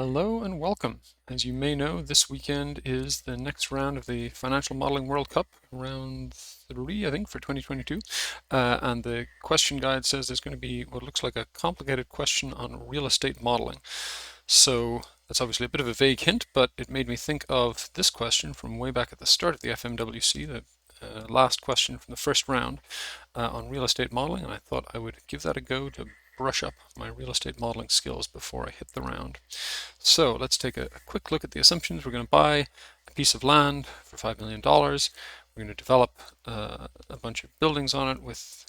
Hello and welcome. As you may know, this weekend is the next round of the Financial Modeling World Cup, round 3, I think, for 2022. And the question guide says there's going to be what looks like a complicated question on real estate modeling. So that's obviously a bit of a vague hint, but it made me think of this question from way back at the start of the FMWC, the last question from the first round on real estate modeling, and I thought I would give that a go to brush up my real estate modeling skills before I hit the round. So let's take a quick look at the assumptions. We're going to buy a piece of land for $5 million. We're going to develop a bunch of buildings on it with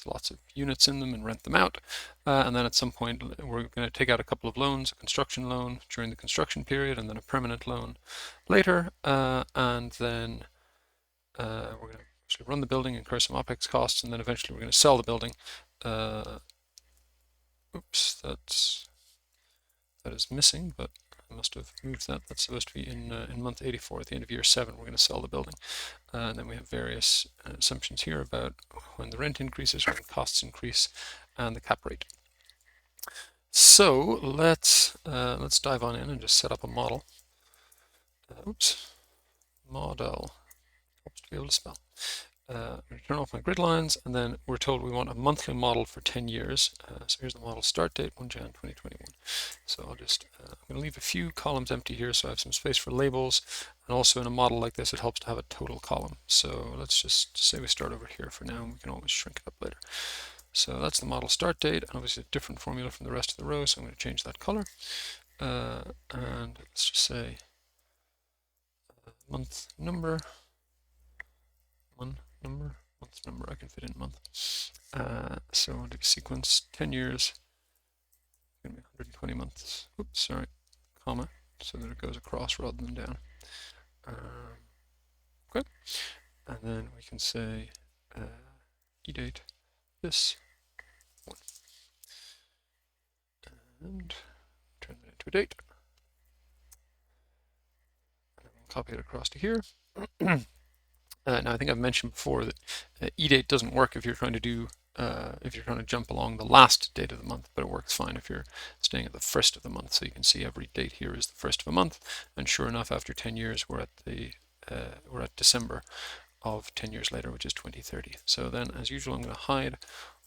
lots of units in them and rent them out. And then at some point, we're going to take out a couple of loans, a construction loan during the construction period, and then a permanent loan later. And then we're going to actually run the building, incur some OPEX costs, and then eventually we're going to sell the building. Oops, that is missing, but I must have moved that. That's supposed to be in month 84 at the end of year 7. We're going to sell the building. And then we have various assumptions here about when the rent increases, when costs increase, and the cap rate. So let's dive on in and just set up a model. Model. Helps to be able to spell. I'm going to turn off my grid lines, and then we're told we want a monthly model for 10 years. So here's the model start date, 1 Jan 2021. So I'm going to leave a few columns empty here so I have some space for labels. And also in a model like this, it helps to have a total column. So let's just say we start over here for now, and we can always shrink it up later. So that's the model start date, and obviously a different formula from the rest of the row, so I'm going to change that color. And let's just say month number. Month number, I can fit in month. So I'll do sequence 10 years, going to be 120 months. Oops, sorry, comma, so that it goes across rather than down. Okay, and then we can say e-date this one, and turn that into a date. And we'll copy it across to here. Now I think I've mentioned before that e-date doesn't work if you're trying to jump along the last date of the month, but it works fine if you're staying at the first of the month. So you can see every date here is the first of a month, and sure enough, after 10 years, we're at December of 10 years later, which is 2030. So then, as usual, I'm going to hide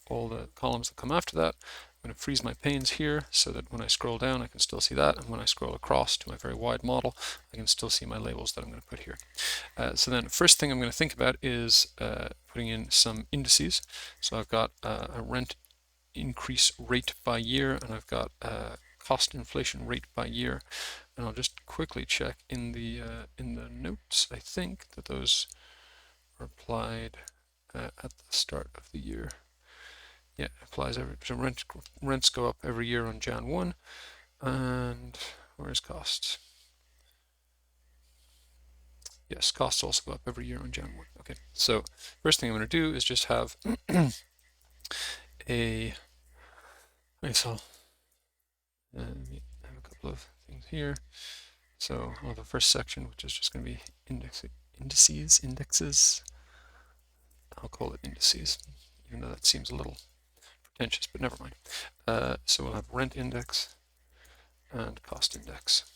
all the columns that come after that. I'm going to freeze my panes here so that when I scroll down, I can still see that. And when I scroll across to my very wide model, I can still see my labels that I'm going to put here. So then first thing I'm going to think about is putting in some indices. So I've got a rent increase rate by year, and I've got a cost inflation rate by year. And I'll just quickly check in the notes. I think that those are applied at the start of the year. Yeah, it applies so rents go up every year on Jan 1. And where's costs? Yes, costs also go up every year on Jan 1. Okay, so first thing I'm going to do is just have I guess I'll have a couple of things here. So I'll have a first section, which is just going to be indexes. I'll call it indices, even though that seems a little pretentious, but never mind. So we'll have rent index and cost index.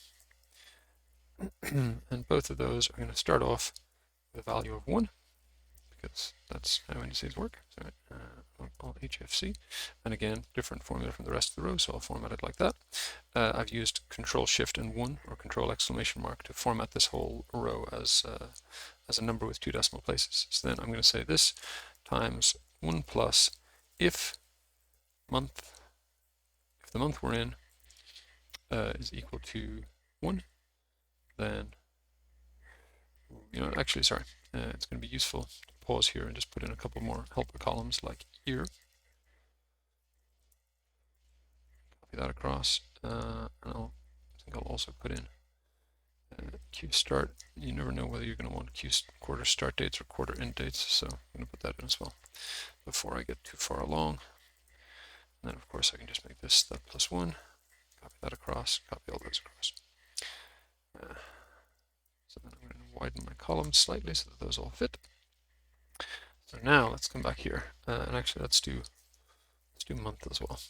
And both of those are going to start off with a value of 1, because that's how indices work. So I'll HFC, and again, different formula from the rest of the row, so I'll format it like that. I've used Control Shift and 1 or Control exclamation mark to format this whole row as a number with 2 decimal places. So then I'm going to say this times 1 plus if the month we're in is equal to 1, then, actually, sorry, it's going to be useful to pause here and just put in a couple more helper columns like year. Copy that across, and I think I'll also put in Q start. You never know whether you're going to want quarter start dates or quarter end dates, so I'm going to put that in as well before I get too far along. And then, of course, I can just make this that plus 1, copy that across, copy all those across. So then I'm going to widen my columns slightly so that those all fit. So now let's come back here, and actually let's do month as well.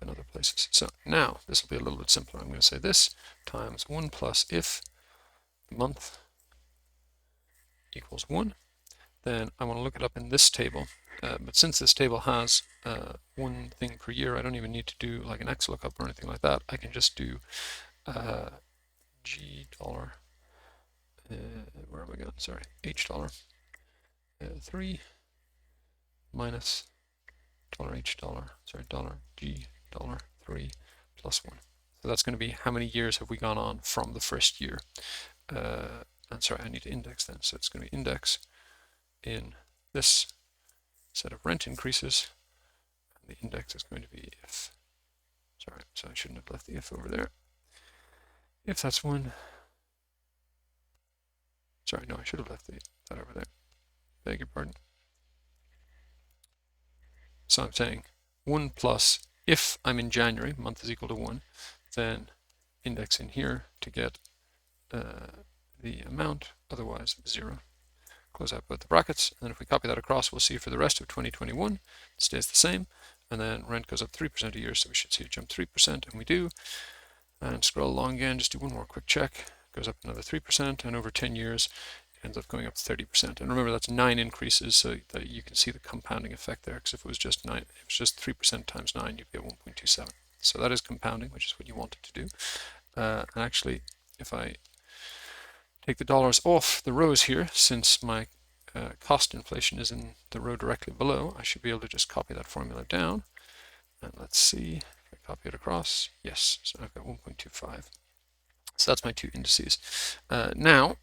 in other places. So now this will be a little bit simpler. I'm going to say this times 1 plus if the month equals 1. Then I want to look it up in this table. But since this table has one thing per year, I don't even need to do like an X lookup or anything like that. I can just do G dollar, where am I going? Sorry, H dollar 3 minus dollar H dollar, sorry, dollar G dollar 3 plus 1. So that's going to be how many years have we gone on from the first year. And sorry, I need to index then. So it's going to be index in this set of rent increases. And the index is going to be if. Sorry, so I shouldn't have left the if over there. If that's 1. Sorry, no, I should have left that over there. Beg your pardon. So I'm saying 1 plus, if I'm in January, month is equal to 1, then index in here to get the amount, otherwise 0. Close out both the brackets, and then if we copy that across, we'll see for the rest of 2021, it stays the same, and then rent goes up 3% a year, so we should see it jump 3%, and we do. And scroll along again, just do one more quick check, it goes up another 3%, and over 10 years, it ends up going up 30%. And remember, that's 9 increases, so that you can see the compounding effect there, because if it was just 9, if it was just 3% times 9, you'd get 1.27. So that is compounding, which is what you want it to do. And actually, if I take the dollars off the rows here, since my cost inflation is in the row directly below, I should be able to just copy that formula down. And let's see if I copy it across. Yes, so I've got 1.25. So that's my two indices. Now,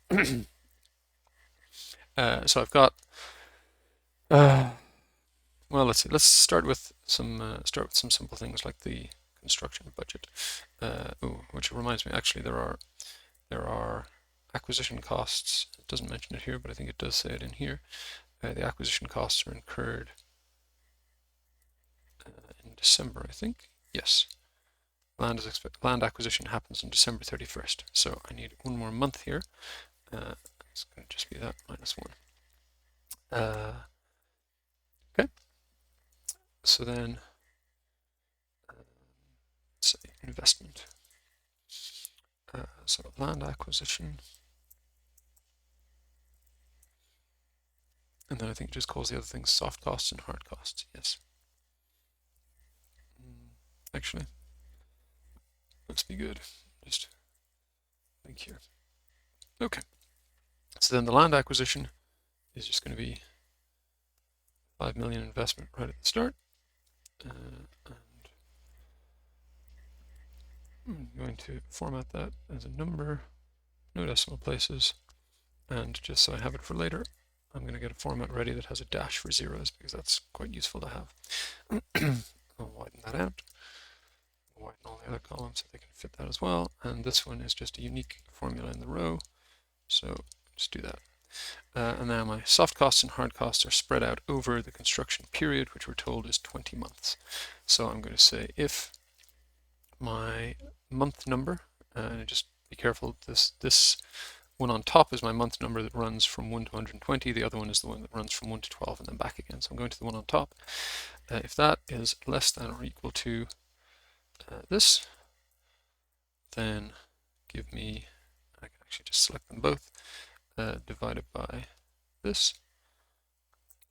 so I've got, well, let's see. Let's start with some simple things like the construction budget. Which reminds me, actually, there are acquisition costs. It doesn't mention it here, but I think it does say it in here. The acquisition costs are incurred in December, I think. Yes. Land acquisition happens on December 31st. So I need one more month here. It's going to just be that minus 1. Okay. So then, let's say investment. So land acquisition. And then I think it just calls the other things soft costs and hard costs. Yes. Actually, must be good. Just think here. Okay. So then the land acquisition is just going to be 5 million investment right at the start. And I'm going to format that as a number, no decimal places. And just so I have it for later, I'm going to get a format ready that has a dash for zeros, because that's quite useful to have. I'll widen that out. Widen all the other columns so they can fit that as well. And this one is just a unique formula in the row. So just do that. And now my soft costs and hard costs are spread out over the construction period, which we're told is 20 months. So I'm going to say if my month number, and just be careful, this one on top is my month number that runs from 1 to 120. The other one is the one that runs from 1 to 12 and then back again. So I'm going to the one on top. If that is less than or equal to this, then give me, I can actually just select them both, divided by this,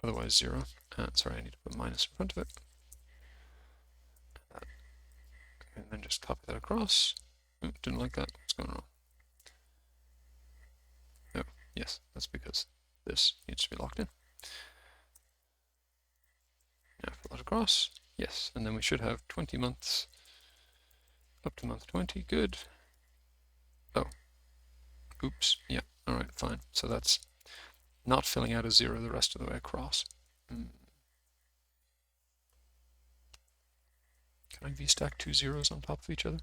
otherwise 0. Sorry, I need to put minus in front of it. And then just copy that across. Didn't like that. What's going on? Oh, yes, that's because this needs to be locked in. Now fill that across. Yes, and then we should have 20 months up to month 20. Good. Oh, oops. Yeah, all right, fine. So that's not filling out a 0 the rest of the way across. Can I v-stack 2 zeros on top of each other?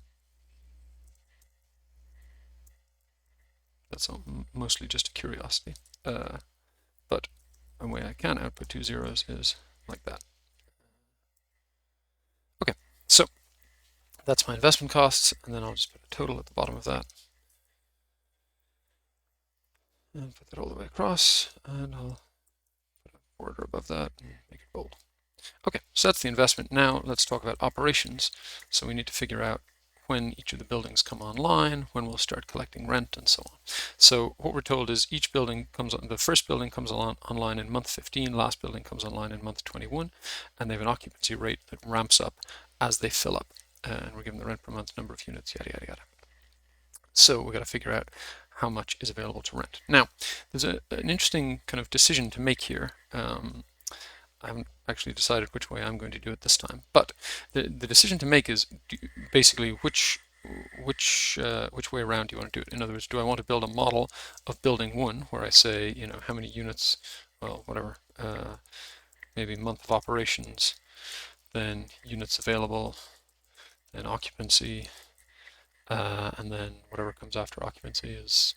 That's mostly just a curiosity. But a way I can output 2 zeros is like that. Okay, so that's my investment costs, and then I'll just put a total at the bottom of that. And put that all the way across, and I'll put a border above that and make it bold. Okay, So that's the investment. Now let's talk about operations. So we need to figure out when each of the buildings come online, when we'll start collecting rent, and so on. So what we're told is each building comes on, the first building comes online in month 15, last building comes online in month 21, and they have an occupancy rate that ramps up as they fill up. And we're given the rent per month, number of units, yada, yada, yada. So we've got to figure out how much is available to rent. Now, there's an interesting kind of decision to make here. I haven't actually decided which way I'm going to do it this time, but the decision to make is basically which way around do you want to do it? In other words, do I want to build a model of building one where I say, you know, how many units, well, whatever, maybe month of operations, then units available, then occupancy, and then whatever comes after occupancy is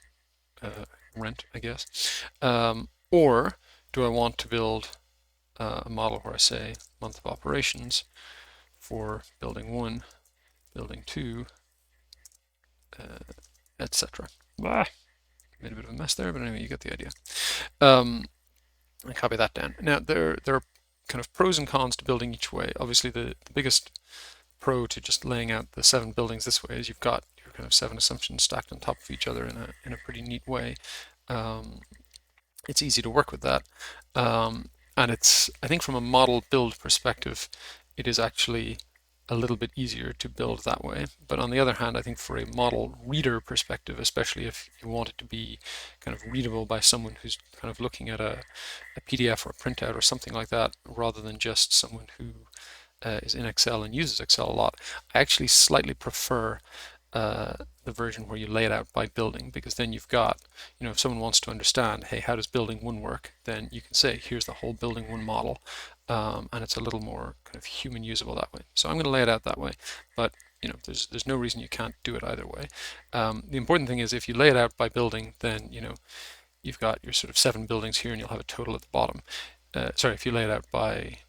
rent, I guess. Or do I want to build a model where I say month of operations for building 1, building 2, etc. Made a bit of a mess there, but anyway, you get the idea. I copy that down. Now, there are kind of pros and cons to building each way. Obviously, the biggest pro to just laying out the 7 buildings this way is you've got your kind of 7 assumptions stacked on top of each other in a pretty neat way. It's easy to work with that. And it's, I think from a model build perspective, it is actually a little bit easier to build that way. But on the other hand, I think for a model reader perspective, especially if you want it to be kind of readable by someone who's kind of looking at a PDF or a printout or something like that, rather than just someone who is in Excel and uses Excel a lot, I actually slightly prefer the version where you lay it out by building, because then you've got, you know, if someone wants to understand, hey, how does building 1 work, then you can say, here's the whole building 1 model, and it's a little more kind of human usable that way. So I'm going to lay it out that way, but you know, there's no reason you can't do it either way. The important thing is if you lay it out by building, then you know you've got your sort of 7 buildings here, and you'll have a total at the bottom. Sorry, if you lay it out by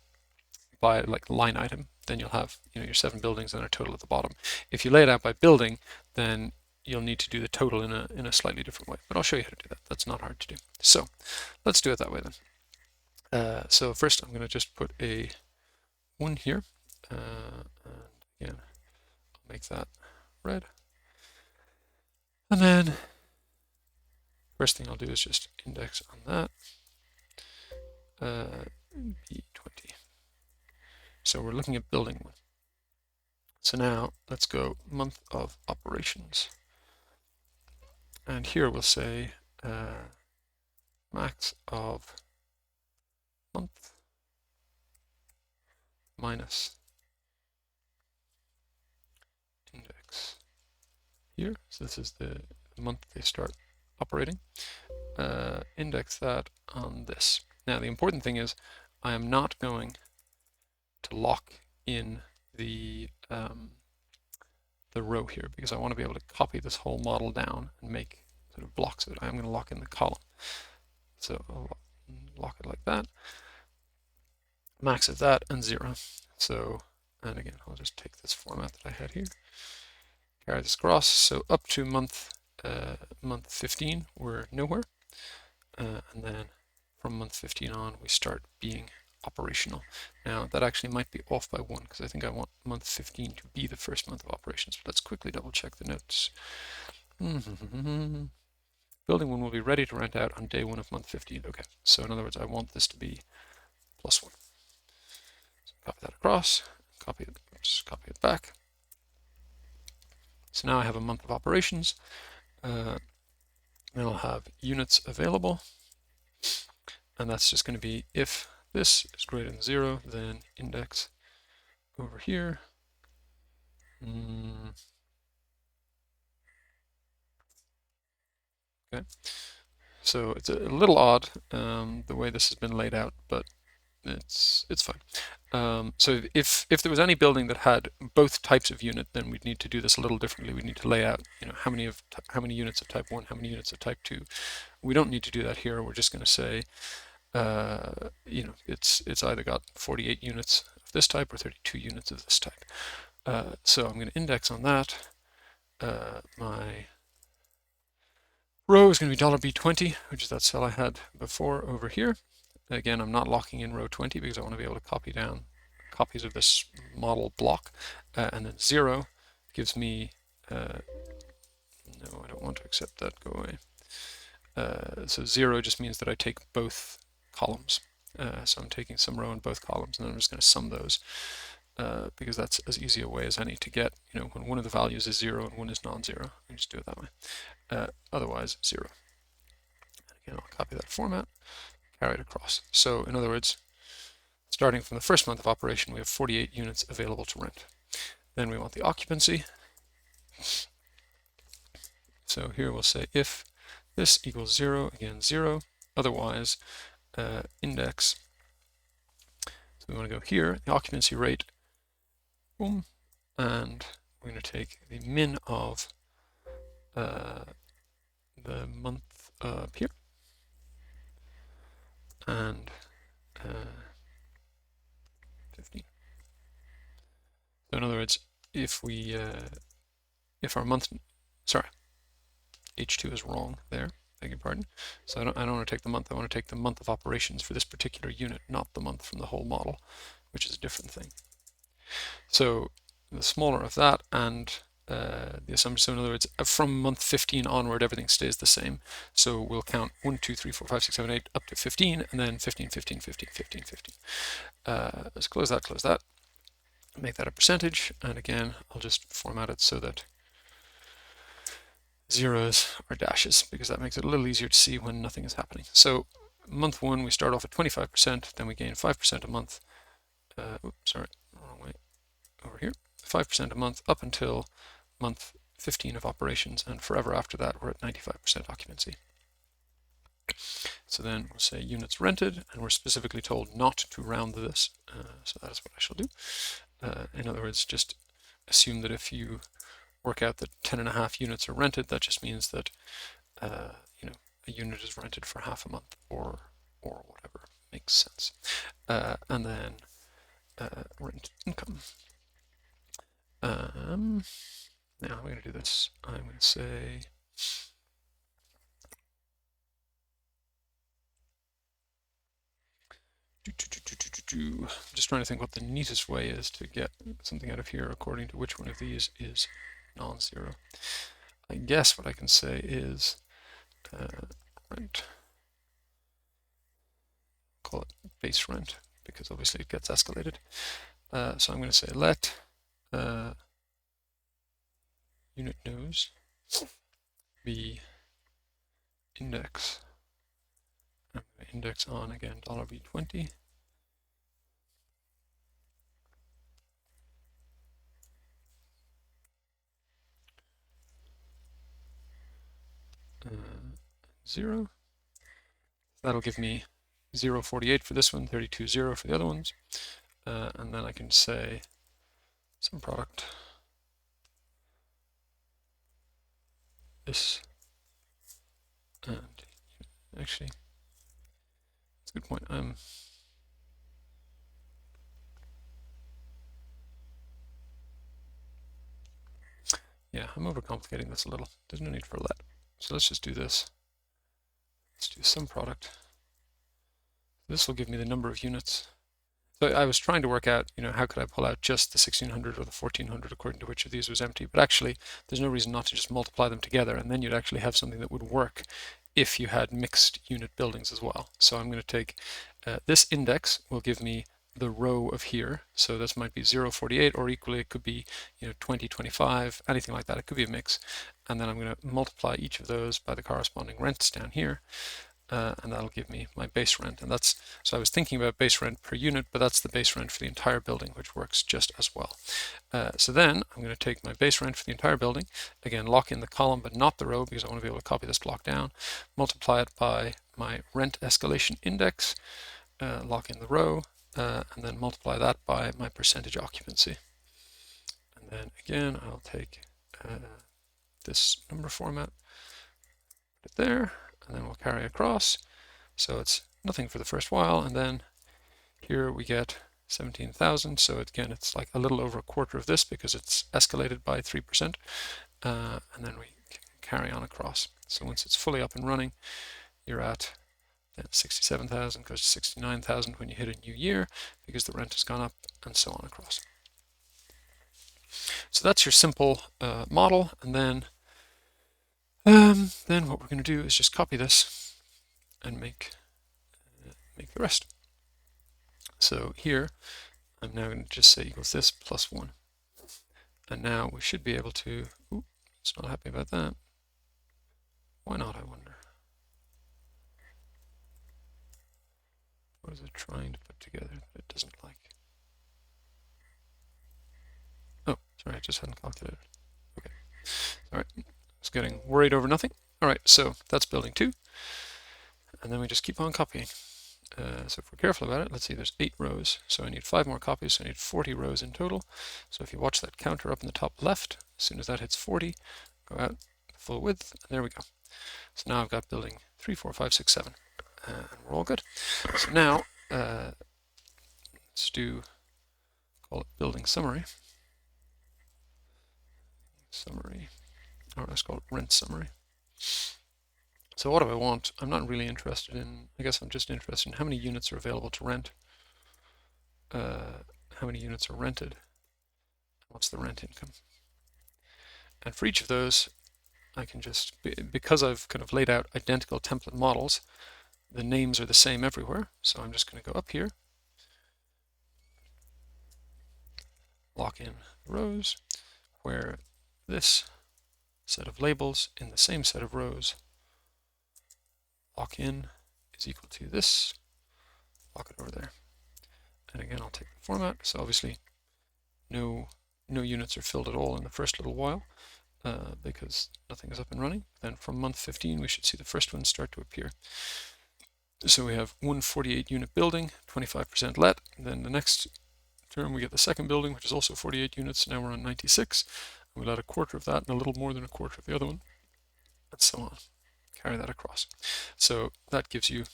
like line item, then you'll have, you know, your 7 buildings and a total at the bottom. If you lay it out by building, then you'll need to do the total in a slightly different way. But I'll show you how to do that. That's not hard to do. So let's do it that way then. So first I'm going to just put a 1 here. And again, I'll make that red. And then first thing I'll do is just index on that. B20. So we're looking at building 1. So now let's go month of operations. And here we'll say max of month minus index here. So this is the month they start operating. Index that on this. Now the important thing is I am not going to lock in the row here, because I want to be able to copy this whole model down and make sort of blocks of it. I'm going to lock in the column. So I'll lock it like that. Max of that and 0. So, and again, I'll just take this format that I had here, carry this across. So up to month 15, we're nowhere. And then from month 15 on, we start being operational. Now that actually might be off by 1, because I think I want month 15 to be the first month of operations. But let's quickly double check the notes. Building 1 will be ready to rent out on day 1 of month 15. Okay, so in other words, I want this to be +1. So copy that across, copy it back. So now I have a month of operations. Then I'll have units available, and that's just going to be if this is greater than 0, then index over here. Okay, so it's a little odd the way this has been laid out, but it's fine. So if there was any building that had both types of unit, then we'd need to do this a little differently. We'd need to lay out, you know, how many units of type 1, how many units of type 2. We don't need to do that here. We're just going to say, you know, it's either got 48 units of this type or 32 units of this type. So I'm going to index on that. My row is going to be $B20, which is that cell I had before over here. Again, I'm not locking in row 20 because I want to be able to copy down copies of this model block, and then 0 gives me, no, I don't want to accept that, go away. So 0 just means that I take both columns. So I'm taking some row in both columns, and then I'm just going to sum those, because that's as easy a way as any to get, when one of the values is 0 and one is non-zero. I just do it that way. Otherwise, 0. And again, I'll copy that format, carry it across. So in other words, starting from the first month of operation, we have 48 units available to rent. Then we want the occupancy. So here we'll say if this equals 0, again 0, otherwise index. So we want to go here, the occupancy rate, boom, and we're going to take the min of the month up here, and 15. So in other words, if we if our month, sorry, H2 is wrong there, beg your pardon. So I don't want to take the month, I want to take the month of operations for this particular unit, not the month from the whole model, which is a different thing. So the smaller of that and the assumption, so in other words, from month 15 onward, everything stays the same. So we'll count 1, 2, 3, 4, 5, 6, 7, 8 up to 15, and then 15, 15, 15, 15, 15. Let's close that, make that a percentage, and again, I'll just format it so that zeros are dashes, because that makes it a little easier to see when nothing is happening. So month 1, we start off at 25%, then we gain 5% a month. Oops, sorry, wrong way, over here. 5% a month up until month 15 of operations, and forever after that we're at 95% occupancy. So then we'll say units rented, and we're specifically told not to round this, so that is what I shall do. In other words, just assume that if you work out that 10.5 units are rented, that just means that a unit is rented for half a month, or whatever makes sense. And then rent income. Now I'm going to do this. I'm going to say I'm just trying to think what the neatest way is to get something out of here according to which one of these is non-zero. I guess what I can say is rent. Call it base rent, because obviously it gets escalated. So I'm going to say let unit nose be index. I'm going to index on again $B20. Zero. That'll give me 0.48 for this one, 32.0 for the other ones, and then I can say some product. This, and actually, that's a good point. Yeah, I'm overcomplicating this a little. There's no need for let. So let's just do this. Let's do some product. This will give me the number of units. So I was trying to work out, how could I pull out just the 1600 or the 1400 according to which of these was empty. But actually, there's no reason not to just multiply them together, and then you'd actually have something that would work if you had mixed unit buildings as well. So I'm going to take this index will give me the row of here. So this might be 0.48, or equally it could be 20, 25, anything like that. It could be a mix. And then I'm going to multiply each of those by the corresponding rents down here. And that'll give me my base rent. And that's, so I was thinking about base rent per unit, but that's the base rent for the entire building, which works just as well. So then I'm going to take my base rent for the entire building, again, lock in the column, but not the row, because I want to be able to copy this block down, multiply it by my rent escalation index, lock in the row, and then multiply that by my percentage occupancy. And then again, I'll take this number format, put it there, and then we'll carry across. So it's nothing for the first while, and then here we get 17,000. So again, it's like a little over a quarter of this because it's escalated by 3%, and then we carry on across. So once it's fully up and running, you're at then 67,000 goes to 69,000 when you hit a new year because the rent has gone up, and so on across. So that's your simple model, and then what we're going to do is just copy this and make the rest. So here, I'm now going to just say equals this plus 1. And now we should be able to, it's not happy about that. Why not, I wonder? What is it trying to put together that it doesn't like? Oh, sorry, I just hadn't calculated. Okay, all right, I was getting worried over nothing. All right, so that's building 2. And then we just keep on copying. So if we're careful about it, let's see, there's 8 rows. So I need 5 more copies, so I need 40 rows in total. So if you watch that counter up in the top left, as soon as that hits 40, go out the full width, and there we go. So now I've got building 3, 4, 5, 6, 7, and we're all good. So now let's call it building summary. Or let's call it rent summary. So what do I want? I'm not really interested in, I guess I'm just interested in how many units are available to rent, how many units are rented, what's the rent income. And for each of those, I can just, because I've kind of laid out identical template models, the names are the same everywhere. So I'm just going to go up here, lock in rows, where this set of labels in the same set of rows lock in is equal to this, lock it over there. And again, I'll take the format. So obviously no units are filled at all in the first little while because nothing is up and running. Then from month 15, we should see the first ones start to appear. So we have 148 unit building, 25% let. Then the next term, we get the second building, which is also 48 units. Now we're on 96. We let a quarter of that and a little more than a quarter of the other one, and so on. Carry that across. So that gives you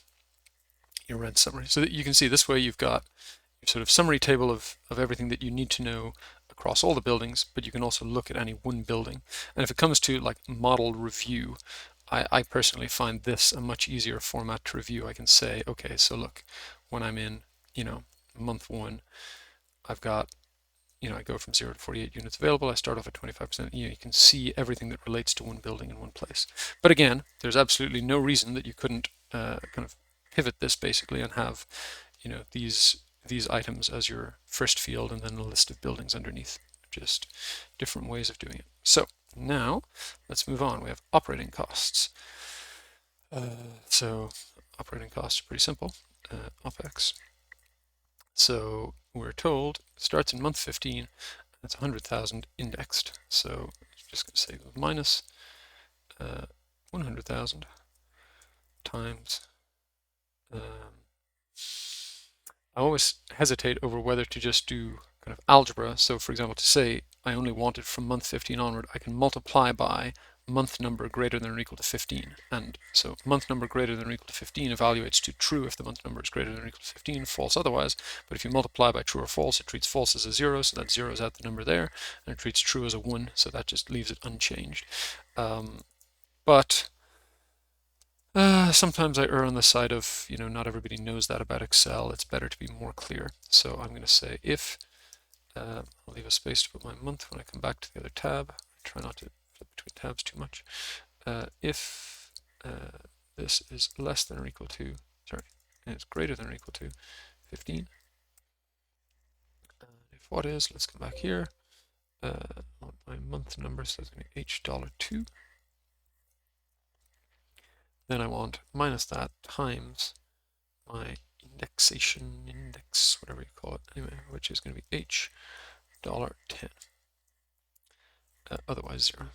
your rent summary. So that you can see this way you've got your sort of summary table of everything that you need to know across all the buildings, but you can also look at any one building. And if it comes to like model review, I personally find this a much easier format to review. I can say, okay, so look, when I'm in, month 1, I've got, I go from 0 to 48 units available. I start off at 25%. You can see everything that relates to one building in one place. But again, there's absolutely no reason that you couldn't kind of pivot this basically and have, these items as your first field and then a list of buildings underneath. Just different ways of doing it. So now let's move on. We have operating costs. So operating costs are pretty simple. OPEX. So we're told it starts in month 15. That's 100,000 indexed. So I'm just going to say minus 100,000 times. I always hesitate over whether to just do kind of algebra. So for example, to say I only wanted from month 15 onward, I can multiply by month number greater than or equal to 15. And so month number greater than or equal to 15 evaluates to true if the month number is greater than or equal to 15, false otherwise. But if you multiply by true or false, it treats false as a 0, so that zeroes out the number there, and it treats true as a 1, so that just leaves it unchanged. But sometimes I err on the side of, not everybody knows that about Excel. It's better to be more clear. So I'm going to say if, I'll leave a space to put my month when I come back to the other tab. I try not to flip between tabs too much. If this is less than or equal to, and it's greater than or equal to 15. If what is, let's come back here. My month number, so it's going to be H$2. Then I want minus that times my indexation index, whatever you call it, anyway, which is going to be H$10. Otherwise 0.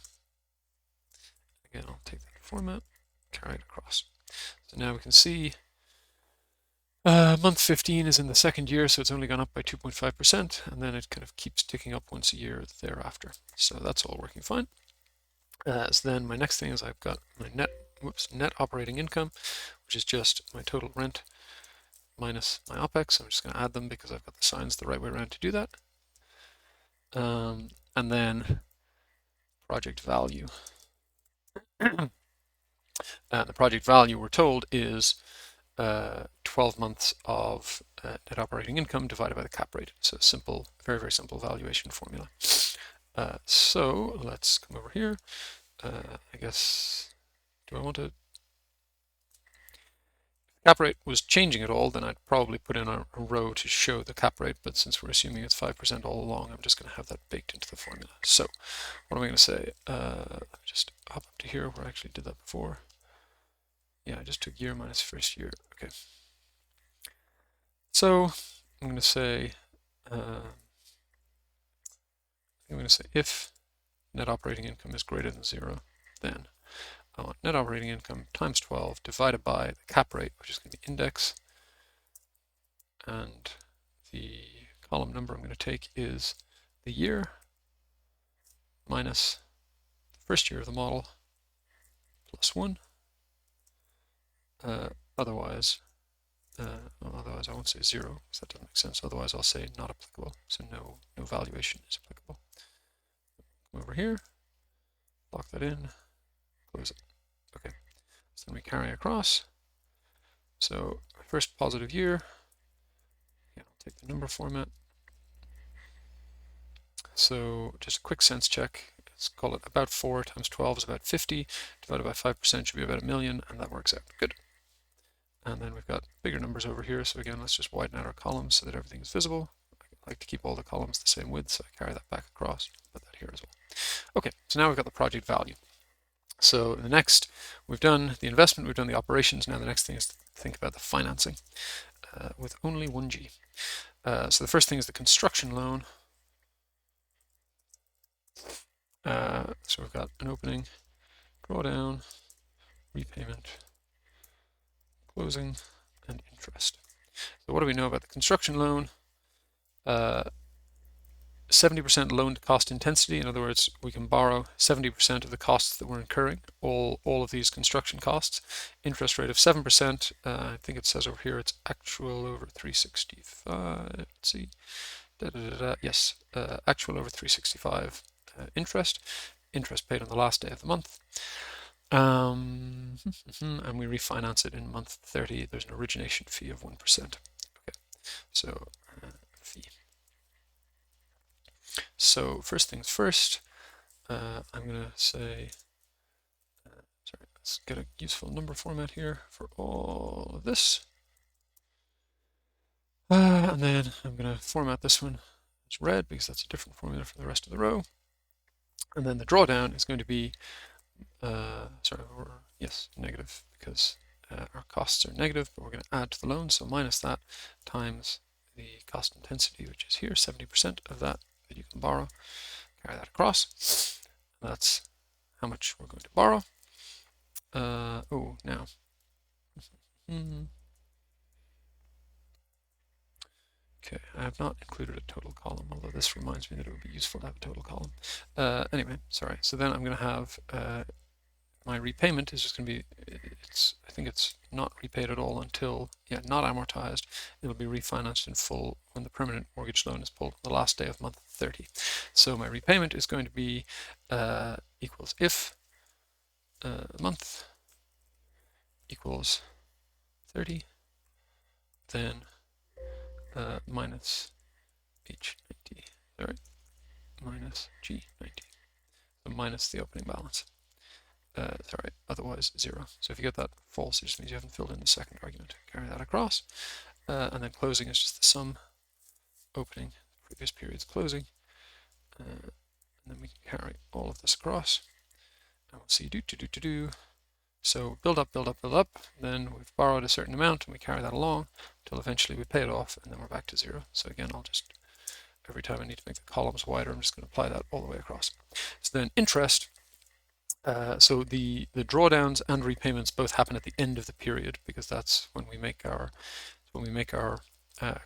Again, I'll take that format, carry it across. So now we can see month 15 is in the second year, so it's only gone up by 2.5%, and then it kind of keeps ticking up once a year thereafter. So that's all working fine. So then my next thing is I've got my net operating income, which is just my total rent minus my OPEX. I'm just going to add them because I've got the signs the right way around to do that. And then project value. The project value, we're told, is 12 months of net operating income divided by the cap rate. So simple, very, very simple valuation formula. So let's come over here. I guess, do I want to, cap rate was changing at all, then I'd probably put in a row to show the cap rate, but since we're assuming it's 5% all along, I'm just going to have that baked into the formula. So what am I going to say? Let me just hop up to here where I actually did that before. Yeah, I just took year minus first year. Okay. So I'm going to say, if net operating income is greater than 0, then I want net operating income times 12 divided by the cap rate, which is going to be index, and the column number I'm going to take is the year minus the first year of the model plus 1. Otherwise I won't say 0 because that doesn't make sense. Otherwise I'll say not applicable, so no valuation is applicable. Come over here, lock that in, close it. Okay, so then we carry across. So first positive year, I'll take the number format. So just a quick sense check. Let's call it about 4 times 12 is about 50, divided by 5% should be about 1 million, and that works out good. And then we've got bigger numbers over here, so again, let's just widen out our columns so that everything is visible. I like to keep all the columns the same width, so I carry that back across, put that here as well. Okay, so now we've got the project value. So the next, we've done the investment, we've done the operations, now the next thing is to think about the financing with only 1G. So the first thing is the construction loan. So we've got an opening, drawdown, repayment, closing, and interest. So what do we know about the construction loan? 70% loan to cost intensity. In other words, we can borrow 70% of the costs that we're incurring, all of these construction costs. Interest rate of 7%. I think it says over here it's actual over 365. Let's see. Yes, actual over 365 interest. Interest paid on the last day of the month. And we refinance it in month 30. There's an origination fee of 1%. Okay, so fee. So first things first, I'm going to say, sorry, let's get a useful number format here for all of this. And then I'm going to format this one as red because that's a different formula from the rest of the row. And then the drawdown is going to be, negative because our costs are negative, but we're going to add to the loan. So minus that times the cost intensity, which is here, 70% of that you can borrow. Carry that across. That's how much we're going to borrow. Now. Okay, I have not included a total column, although this reminds me that it would be useful to have a total column. Anyway, sorry. So then I'm going to have my repayment is just going to be, I think it's not repaid at all until, not amortized. It'll be refinanced in full when the permanent mortgage loan is pulled on the last day of month 30. So my repayment is going to be equals if month equals 30, then minus H90, sorry, minus G90, so minus the opening balance. Sorry, otherwise 0. So if you get that false, it just means you haven't filled in the second argument. Carry that across. And then closing is just the sum opening, previous period's closing. And then we can carry all of this across. And we'll see So build up, build up, build up. Then we've borrowed a certain amount and we carry that along until eventually we pay it off and then we're back to 0. So again, I'll just, every time I need to make the columns wider, I'm just going to apply that all the way across. So then interest. So the drawdowns and repayments both happen at the end of the period because that's when we make our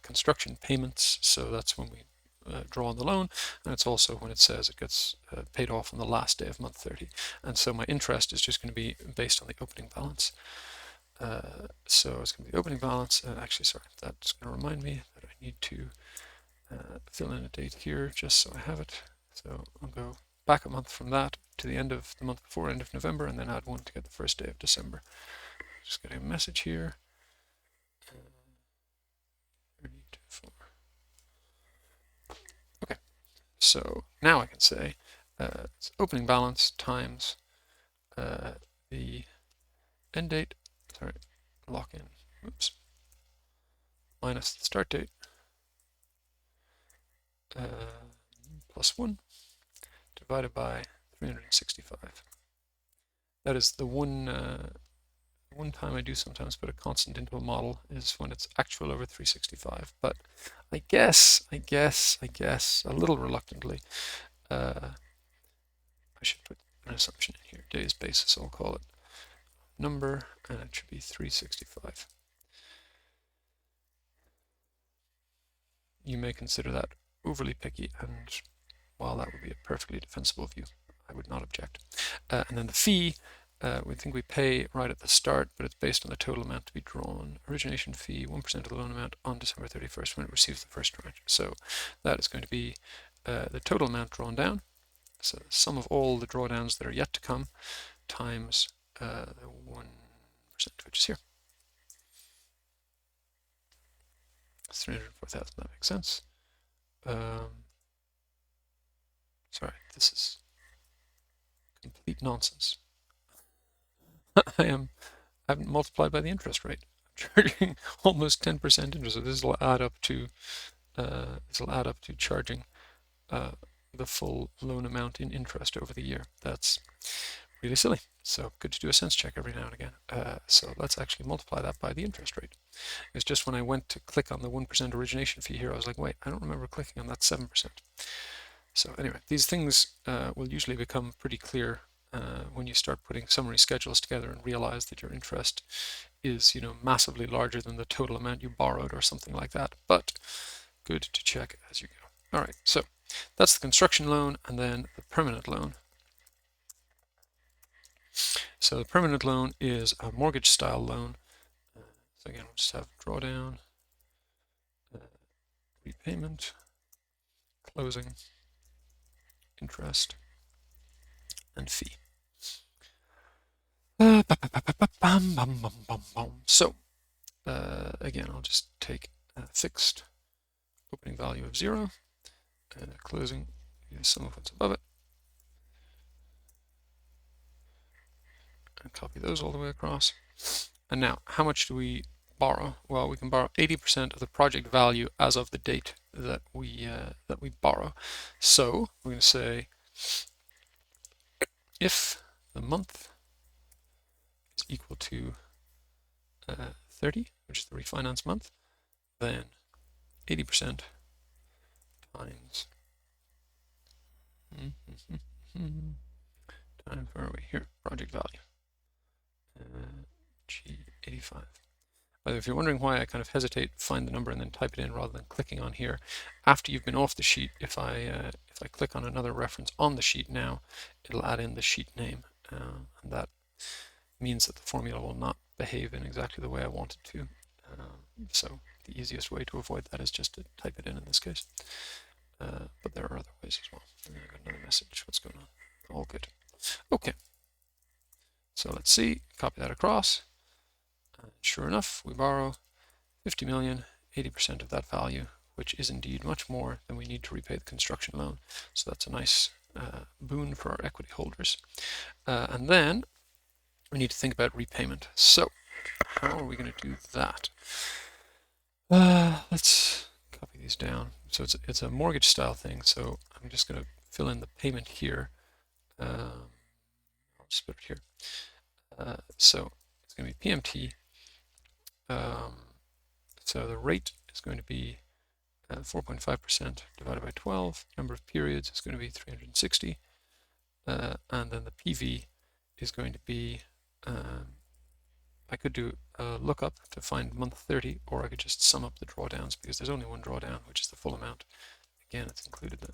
construction payments. So that's when we draw on the loan, and it's also when it says it gets paid off on the last day of month 30. And so my interest is just going to be based on the opening balance. So it's going to be the opening balance. Actually, sorry, that's going to remind me that I need to fill in a date here just so I have it. So I'll go back a month from that to the end of the month before, end of November, and then add 1 to get the first day of December. Just getting a message here. So now I can say it's opening balance times the end date, sorry, lock in, oops, minus the start date, plus 1, divided by 365. That is the one time I do sometimes put a constant into a model is when it's actual over 365. But I guess, a little reluctantly, I should put an assumption in here, days basis, I'll call it number, and it should be 365. You may consider that overly picky, and while that would be a perfectly defensible view, I would not object. And then the fee, we think we pay right at the start, but it's based on the total amount to be drawn. Origination fee, 1% of the loan amount on December 31st when it receives the first tranche. So that is going to be the total amount drawn down, so the sum of all the drawdowns that are yet to come, times the 1%, which is here. It's 304,000, that makes sense. Sorry, this is complete nonsense. I haven't multiplied by the interest rate. I'm charging almost 10% interest. So this will add up to charging the full loan amount in interest over the year. That's really silly. So good to do a sense check every now and again. So let's actually multiply that by the interest rate. It's just when I went to click on the 1% origination fee here, I was like, wait, I don't remember clicking on that 7%. So anyway, these things will usually become pretty clear when you start putting summary schedules together and realize that your interest is, massively larger than the total amount you borrowed or something like that. But good to check as you go. All right, so that's the construction loan, and then the permanent loan. So the permanent loan is a mortgage style loan. So again, we'll just have drawdown, repayment, closing, interest, and fee. So again, I'll just take a fixed opening value of 0, closing, the sum of what's above it, and copy those all the way across. And now, how much do we borrow? Well, we can borrow 80% of the project value as of the date that we borrow. So we're going to say if the month is equal to 30, which is the refinance month, then 80% times times, where are we here? Project value. G85. If you're wondering why I kind of hesitate, find the number and then type it in rather than clicking on here, after you've been off the sheet, if I click on another reference on the sheet now, it'll add in the sheet name, and that means that the formula will not behave in exactly the way I want it to. So the easiest way to avoid that is just to type it in this case. But there are other ways as well. I got another message. What's going on? All good. Okay. So let's see. Copy that across. Sure enough, we borrow 50 million, 80% of that value, which is indeed much more than we need to repay the construction loan. So that's a nice boon for our equity holders. And then we need to think about repayment. So how are we going to do that? Let's copy these down. So it's a mortgage style thing. So I'm just going to fill in the payment here. I'll just put it here. So it's going to be PMT. So the rate is going to be 4.5% divided by 12. Number of periods is going to be 360. And then the PV is going to be, I could do a lookup to find month 30, or I could just sum up the drawdowns because there's only one drawdown, which is the full amount. Again, it's included the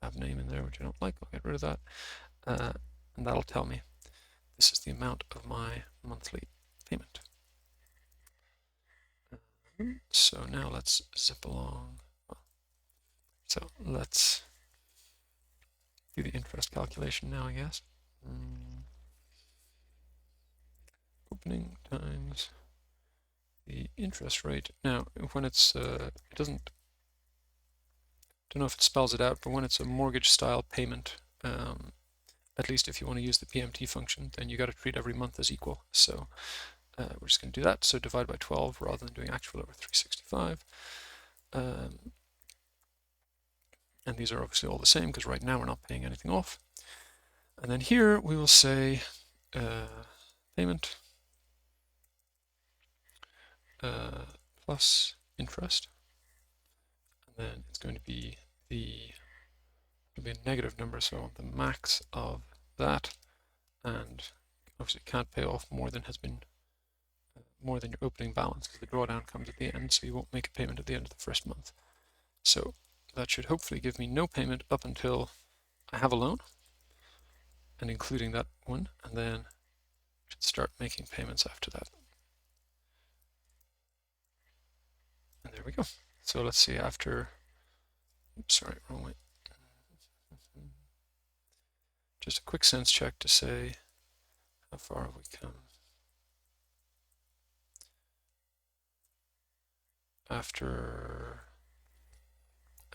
tab name in there, which I don't like. I'll get rid of that. And that'll tell me this is the amount of my monthly payment. So now let's zip along. So let's do the interest calculation now, I guess. Opening times the interest rate. Now, when it's it doesn't don't know if it spells it out, but when it's a mortgage style payment, at least if you want to use the PMT function, then you got to treat every month as equal. So we're just going to do that. So divide by 12 rather than doing actual over 365. And these are obviously all the same because right now we're not paying anything off. And then here we will say payment plus interest. And then it's going to be it'll be a negative number, so I want the max of that. And obviously can't pay off more than your opening balance, because the drawdown comes at the end, so you won't make a payment at the end of the first month. So that should hopefully give me no payment up until I have a loan, and including that one, and then I should start making payments after that. And there we go. So let's see, after, oops, sorry, wrong way. Just a quick sense check to say how far have we come. After,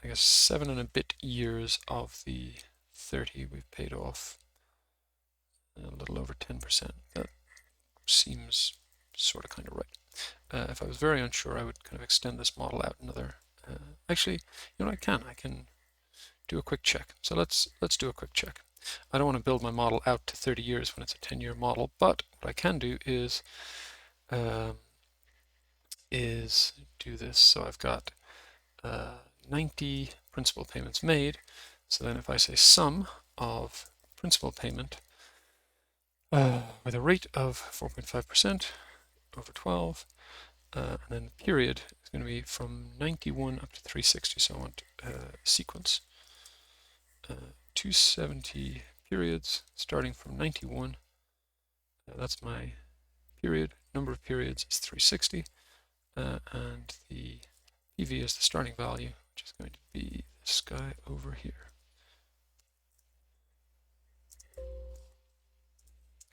I guess, 7 and a bit years of the 30, we've paid off a little over 10%. That seems sort of kind of right. If I was very unsure, I would kind of extend this model out another. Actually, you know, I can do a quick check. So let's do a quick check. I don't want to build my model out to 30 years when it's a 10-year model, but what I can do is do this. So I've got 90 principal payments made. So then if I say sum of principal payment with a rate of 4.5% over 12, and then the period is going to be from 91 up to 360. So I want sequence 270 periods starting from 91. That's my period. Number of periods is 360, and the PV is the starting value, which is going to be this guy over here.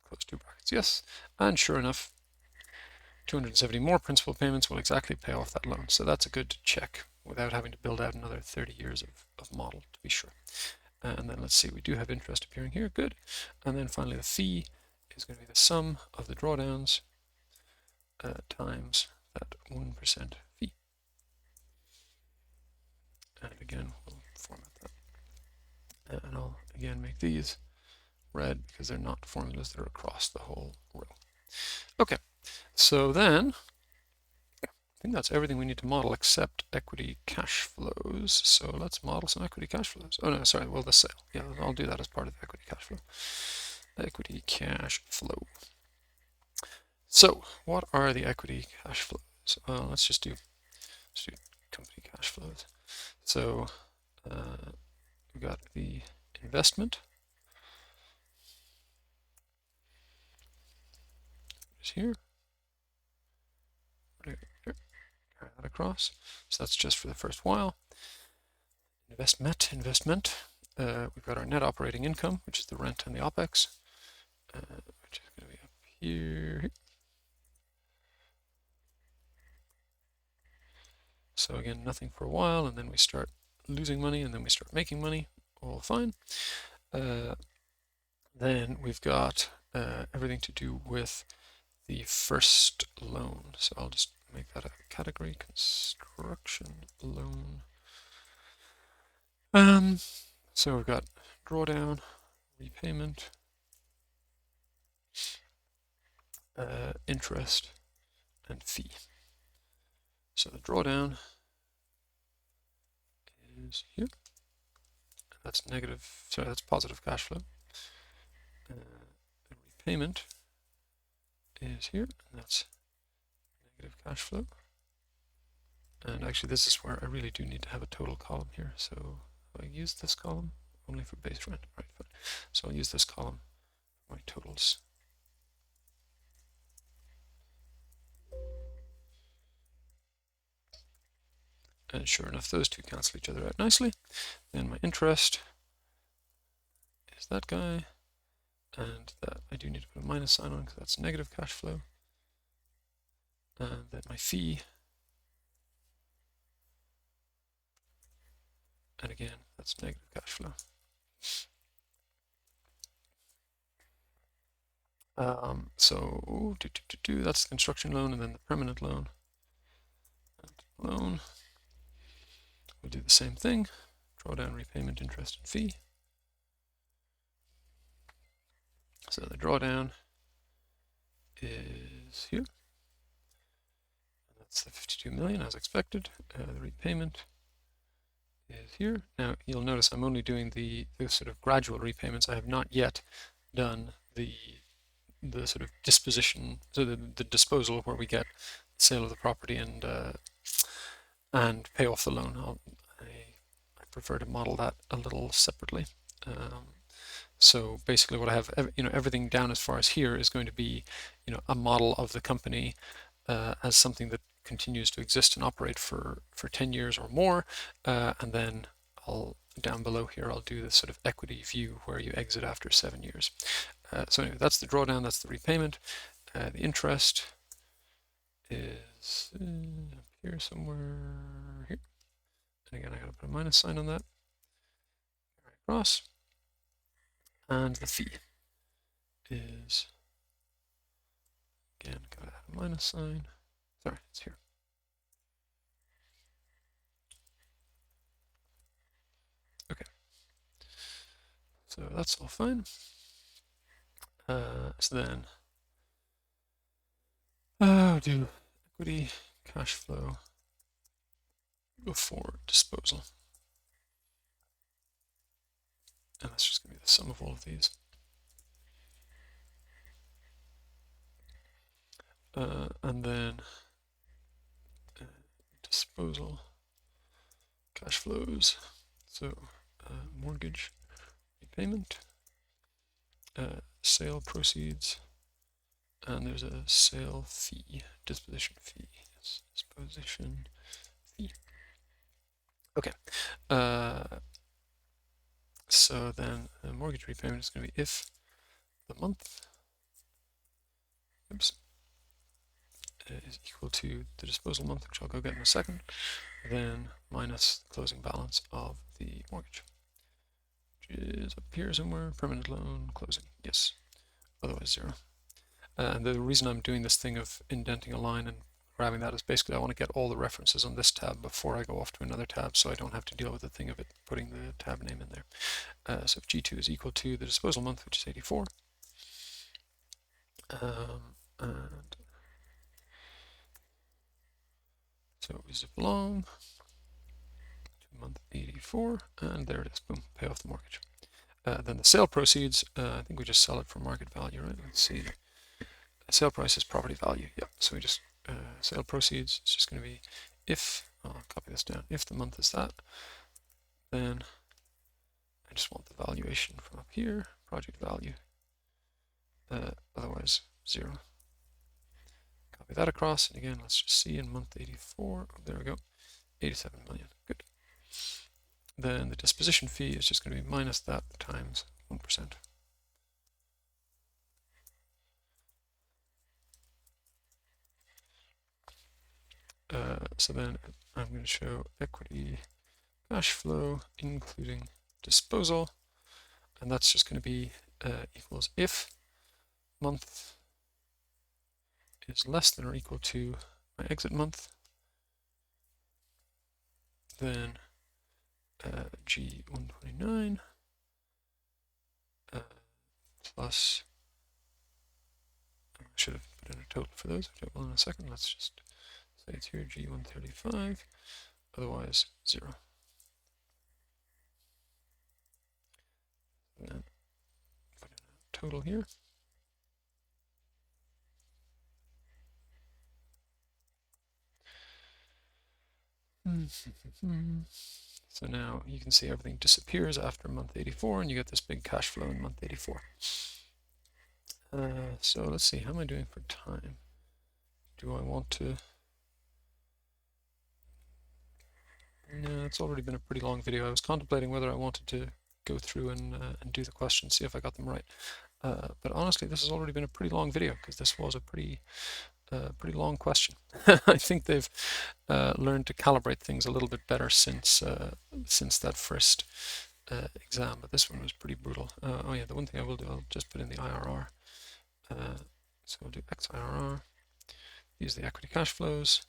Close two brackets, yes. And sure enough, 270 more principal payments will exactly pay off that loan. So that's a good check without having to build out another 30 years of model, to be sure. And then let's see, we do have interest appearing here, good. And then finally the fee is going to be the sum of the drawdowns times that 1% fee. And again, we'll format that. And I'll again make these red because they're not formulas that are across the whole row. Okay, so then I think that's everything we need to model except equity cash flows. So let's model some equity cash flows. Oh no, sorry, well the sale. Yeah, I'll do that as part of the equity cash flow. Equity cash flow. So what are the equity cash flows? Let's do company cash flows. So we've got the investment is here. Carry that across. So that's just for the first while. Investment. We've got our net operating income, which is the rent and the OPEX, which is going to be up here. So again, nothing for a while, and then we start losing money, and then we start making money. All fine. Then we've got everything to do with the first loan. So I'll just make that a category, construction loan. So we've got drawdown, repayment, interest, and fee. So the drawdown is here. That's that's positive cash flow. The repayment is here, and that's negative cash flow. And actually this is where I really do need to have a total column here. So I use this column only for base rent. Right, fine. So I'll use this column for my totals. And sure enough, those two cancel each other out nicely. Then my interest is that guy, and that I do need to put a minus sign on because that's negative cash flow. And then my fee, and again, that's negative cash flow. So that's the construction loan, and then the permanent loan. We'll do the same thing. Drawdown, repayment, interest, and fee. So the drawdown is here. That's the 52 million as expected. The repayment is here. Now you'll notice I'm only doing the sort of gradual repayments. I have not yet done the sort of disposition, so the disposal where we get sale of the property and pay off the loan. I prefer to model that a little separately. So basically what I have, everything down as far as here is going to be, a model of the company as something that continues to exist and operate for 10 years or more. And then down below here, I'll do this sort of equity view where you exit after 7 years. So anyway, that's the drawdown, that's the repayment. The interest is up here somewhere here. And again, I gotta put a minus sign on that. Across. And the fee is, again, gotta have a minus sign. Sorry, it's here. Okay. So that's all fine. So then, do equity cash flow before disposal. And that's just going to be the sum of all of these. And then disposal cash flows. So mortgage repayment, sale proceeds, and there's a sale fee, disposition fee. Yes, disposition fee. Okay. So then the mortgage repayment is going to be if the month is equal to the disposal month, which I'll go get in a second, then minus the closing balance of the mortgage, which is up here somewhere, permanent loan, closing, yes, otherwise 0. And the reason I'm doing this thing of indenting a line and grabbing that is basically I want to get all the references on this tab before I go off to another tab, so I don't have to deal with the thing of it putting the tab name in there. So if G2 is equal to the disposal month, which is 84, and so we zip along to month 84, and there it is, boom, pay off the mortgage. Then the sale proceeds, I think we just sell it for market value, right? Let's see. The sale price is property value, yeah. So we just, sale proceeds, it's just going to be if, I'll copy this down, if the month is that, then I just want the valuation from up here, project value, otherwise 0. Copy that across, and again, let's just see in month 84, oh, there we go, 87 million, good. Then the disposition fee is just going to be minus that times 1%. So then I'm going to show equity cash flow including disposal, and that's just going to be equals if month is less than or equal to my exit month, then G129 plus, I should have put in a total for those, which I will in a second. Let's just say it's here, G135, otherwise 0. And then put in a total here. So now you can see everything disappears after month 84, and you get this big cash flow in month 84. So let's see, how am I doing for time? Do I want to? No, it's already been a pretty long video. I was contemplating whether I wanted to go through and do the questions, see if I got them right. But honestly, this has already been a pretty long video because this was a pretty pretty long question. I think they've learned to calibrate things a little bit better since that first exam, but this one was pretty brutal. Oh yeah, the one thing I will do, I'll just put in the IRR. So we'll do XIRR. These are the equity cash flows.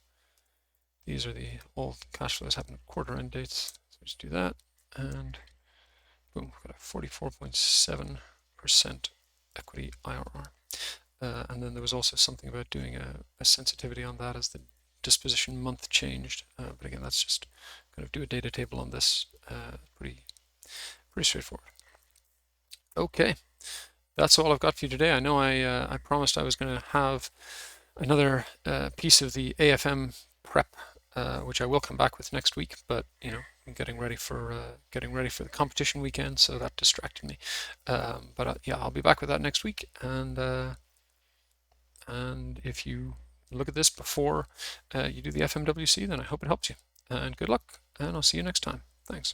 These are all the cash flows happen at quarter end dates. So just do that, and boom, we've got a 44.7% equity IRR. And then there was also something about doing a sensitivity on that as the disposition month changed. But again, that's just kind of do a data table on this. Pretty straightforward. Okay, that's all I've got for you today. I know I promised I was going to have another piece of the AFM prep, which I will come back with next week. But you know, I'm getting ready for the competition weekend, so that distracted me. But yeah, I'll be back with that next week. And if you look at this before you do the FMWC, then I hope it helps you. And good luck, and I'll see you next time. Thanks.